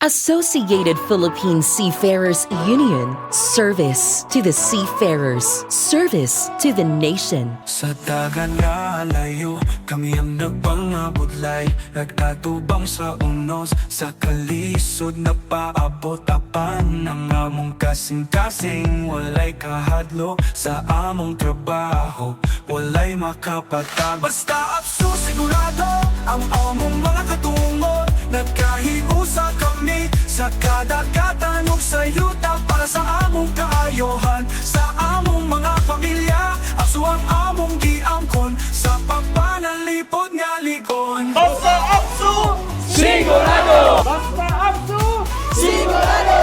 Associated Philippine Seafarers Union. Service to the seafarers. Service to the nation. Sa dagat na layo, kami ang nagpangabudlay. Nagtatubang sa unos, sa kalisod na paabot apan ng among kasing-kasing. Walay kahadlo sa among trabaho, walay makapatag. Basta abso sigurado ang among mga katungod. Nagkahiusa kami sa kadagatan ug sa yuta para sa among kaayohan, sa among mga pamilya. Abso ang among giangkon sa pagpanalipod nga ligon. Basta abso, Sigurado! basta abso, sigurado!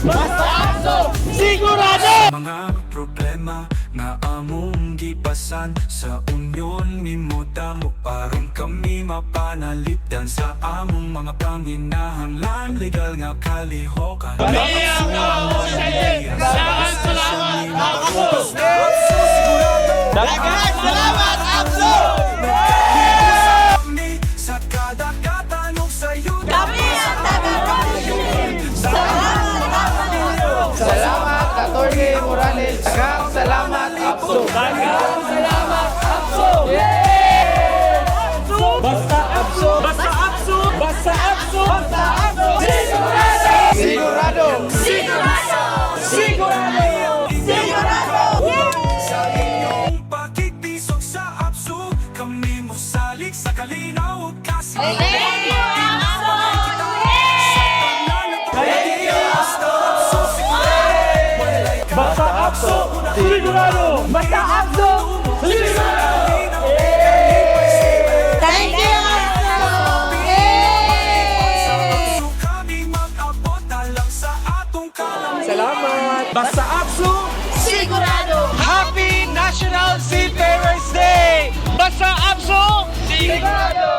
Basta abso, sigurado! Mga problema nga among gipasan sa unyon mimutamo paron kami mapanalipdan sa among mga panginahanglan. Legal nga kalihokan. Kami ang among sayin. Daghang salamat, abso! Daghang salamat, abso! Kami sa kadagatan ug sa yuta. Kami ang taga-Royal. Salamat, Atty. Morales. Daghang salamat, abso! Daghang salamat, abso! Basta abso! Basta abso! Basta abso! Basta abso! Sigurado! Sigurado! Sigurado! Sigurado! Sa inyong pakikisok sa abso, kami mosalig sa kalinaw ug kasi. Basta abso! Sigurado! Basta abso! Sigurado! Thank you! Kami mag-abot na lang sa atong kalam. Salamat! Basta abso! Sigurado! Happy National Seafarers Day! Basta abso! Sigurado!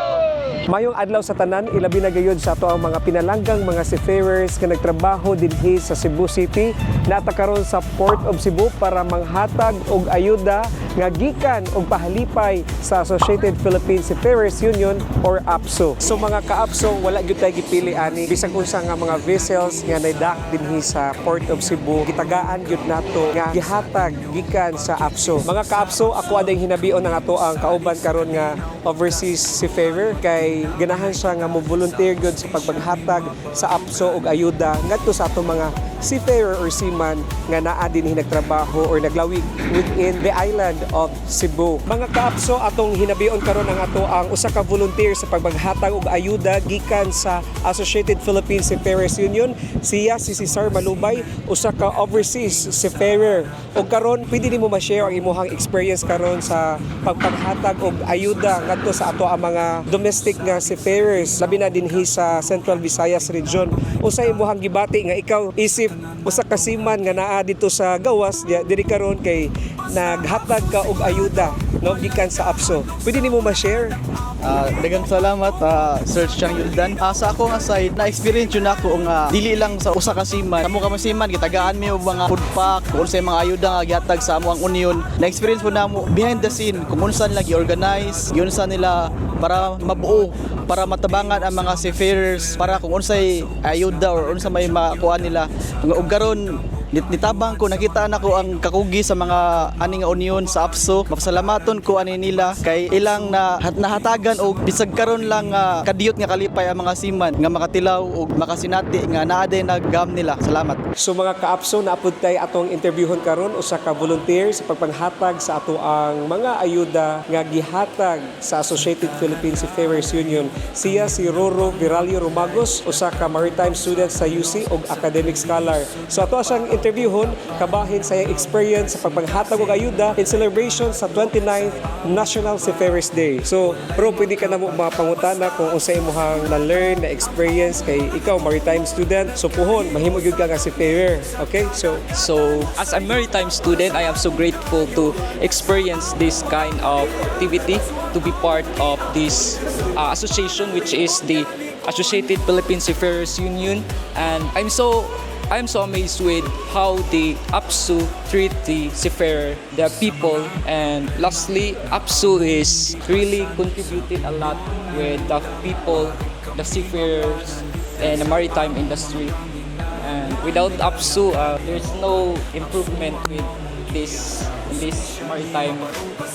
Mayong adlaw sa tanan, ilabi na gayud sa ato ang mga pinalanggang mga seafarers nga nagtrabaho dinhi sa Cebu City nata karon sa Port of Cebu para manghatag og ayuda nga gikan og pahalipay sa Associated Philippine Seafarers Union or APSO. So mga ka-APSO, wala gyud tay gipili ani bisag unsa nga mga vessels nga naidak dinhi sa Port of Cebu, gitagaan gyud nato nga gihatag gikan sa APSO. Mga ka-APSO, ako aday hinabion ang ato ang kauban karon nga overseas seafarer kay ganahan siya nga mo volunteer gyud sa pagpaghatag sa APSO og ayuda ngadto sa ato mga seafarer or seaman nga naa dinhi nagtrabaho or naglawig within the island of Cebu. Mga ka-APSO, atong hinabion karon ang ato ang usa ka volunteer sa pagpaghatag og ayuda gikan sa Associated Philippine Seafarers Union. Siya si Cesar Malubay, usa ka overseas seafarer. Og karon pwede nimo ma-share ang imong experience karon sa pagpaghatag og ayuda ngadto sa ato ang mga domestic nga seafarers labi na dinhi sa Central Visayas region. Usa imong gibati nga ikaw isip usa ka seaman nga naa dito sa gawas diri karon kay naghatag ka og ayuda no gikan sa APSO. Pwede nimo ma-share? Daghang salamat Sir Chang Yuldan. Sa ako nga side na experience yun ako nga dili lang sa usa ka seaman. Kamo ka seaman gitagaan mi og mga food pack, kung unsay mga ayuda nga gihatag sa amo ang union. Na experience po namo behind the scene kung unsa nila gi-organize, unsa nila para mabuo, para matabangan ang mga seafarers, para kung unsay ayuda or unsa may makuha nila. Ug karon nitabang ko, nakita na ko ang kakugi sa mga ani nga union sa APSO. Mapasalamaton ko ani nila kay ilang na nahatagan og bisag karon lang kadiyot nga kalipay ang mga seaman nga makatilaw og makasinati nga naa din naggam nila. Salamat. So mga ka-APSO, naapod tay atong interviewon karon usa ka volunteer sa pagpanghatag sa ato ang mga ayuda nga gihatag sa Associated Philippine Seafarers Union. Siya si Roro Viralio Romagos, usa ka maritime student sa UC ug academic scholar. So ato siyang interviewon kabahin sa iyang experience sa pagpanghatag og ayuda in celebration sa 29th National Seafarers Day. So, bro, pwede ka na mo mapangutana kung unsay imong na-learn, na-experience kay ikaw maritime student. So, puhon, mahimo gyud ka nga seafarer. Okay? So, As a maritime student, I am so grateful to experience this kind of activity, to be part of this association, which is the Associated Philippine Seafarers Union. And I'm so amazed with how the APSU treat the seafarer, the people, and lastly, APSU is really contributed a lot with the people, the seafarers, and the maritime industry. And without APSU, there's no improvement with this in this maritime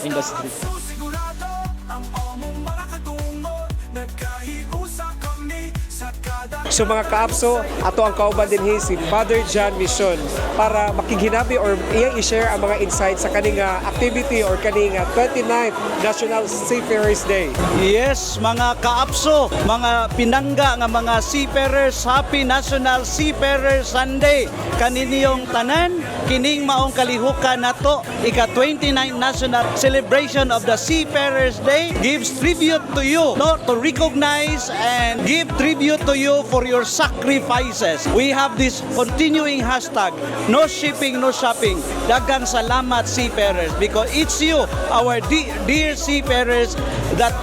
industry. Sigurado ang among mga katungo, nagkahiusa kami sa kada So mga kaapso, ato ang kauban din si Father John Mission para makighinabi or iyang i-share ang mga insights sa kaning activity or kaning 29th National Seafarers Day. Yes, mga kaapso, mga pinangga nga mga seafarers, Happy National Seafarers Sunday. Kaniniyong tanan, kining maong kalihukan nato, ika-29 National Celebration of the Seafarers Day gives tribute to you, no, to recognize and give tribute to you for your sacrifices. We have this continuing hashtag, no shipping, no shopping. Daghang salamat seafarers because it's you, our dear seafarers, that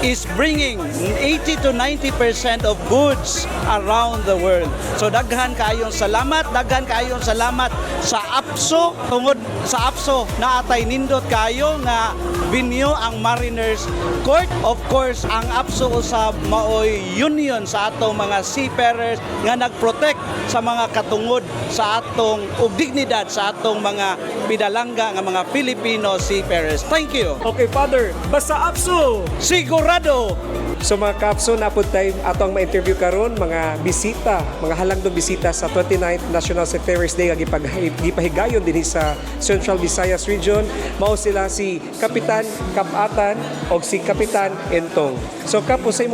is bringing 80 to 90% of goods around the world. So daghan kaayong salamat sa APSO. Tungod sa APSO na atay nindot kayo nga binyo ang Mariners Court. Of course, ang APSO usab maoy union sa atong mga seafarers nga nagprotect sa mga katungod sa atong ug dignidad sa atong mga pinalangga nga mga Filipino seafarers. Thank you. Okay, Father, basta APSU! Sigurado. So mga kaapso, napod tayo atong ma-interview karon mga bisita, mga halangdong bisita sa 29th National Seafarers Day nga gipahigayon din sa Central Visayas Region. Mao sila si Kapitan Kapatan o si Kapitan Entong. So Kap, usay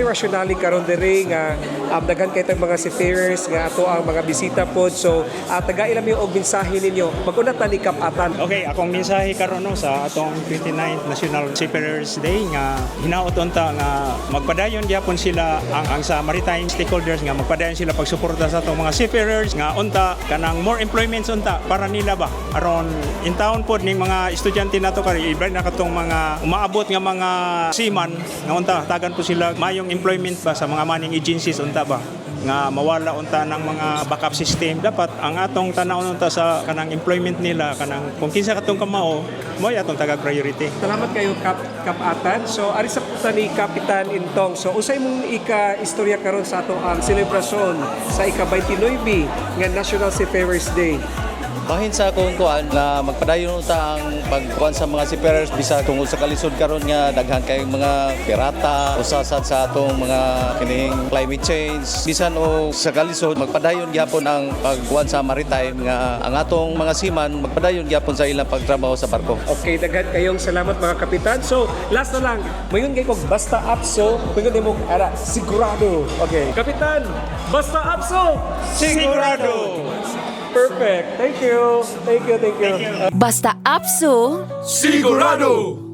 rationale karon diri nga daghan kay tayong mga seafarers nga ato ang mga bisita pod. So taga-ila mi og mensahe ninyo. Mag-una ta ni Kapatan. Okay, akong mensahe karon no sa atong 29th National Seafarers Day nga hinaot unta nga magpadayon gyapon sila ang sa maritime stakeholders nga magpadayon sila pagsuporta sa atong mga seafarers nga unta kanang more employments unta para nila ba aron in town pod ning mga estudyante nato kay iba na katong mga umaabot nga mga seaman nga unta tagan po sila mayong employment ba sa mga manning agencies unta ba nga mawala unta ng mga backup system. Dapat ang atong tanaw unta sa kanang employment nila kanang kung kinsa katong kamao mo atong tagag priority. Salamat kayo Kapatan. So ari sa puta ni Kapitan Intong. So usay mong ika-istorya karon sa ato ang selebrasyon sa ika-29 nga National Seafarers Day. Bahin sa akong kuan na magpadayon ta ang pagkuan sa mga seafarers bisa tungod sa kalisod karon nga daghan kayong mga pirata usasad sa atong mga kining climate change bisan o sa kalisod magpadayon gyapon ang pagkuan sa maritime nga ang atong mga seaman magpadayon gyapon sa ilang pagtrabaho sa barko. Okay, daghan kayong salamat mga kapitan. So, last na lang, mayon kay kog basta APSO, mayon mo ara sigurado. Okay, kapitan, basta APSO, sigurado. Perfect. Thank you. Basta APSU, sigurado.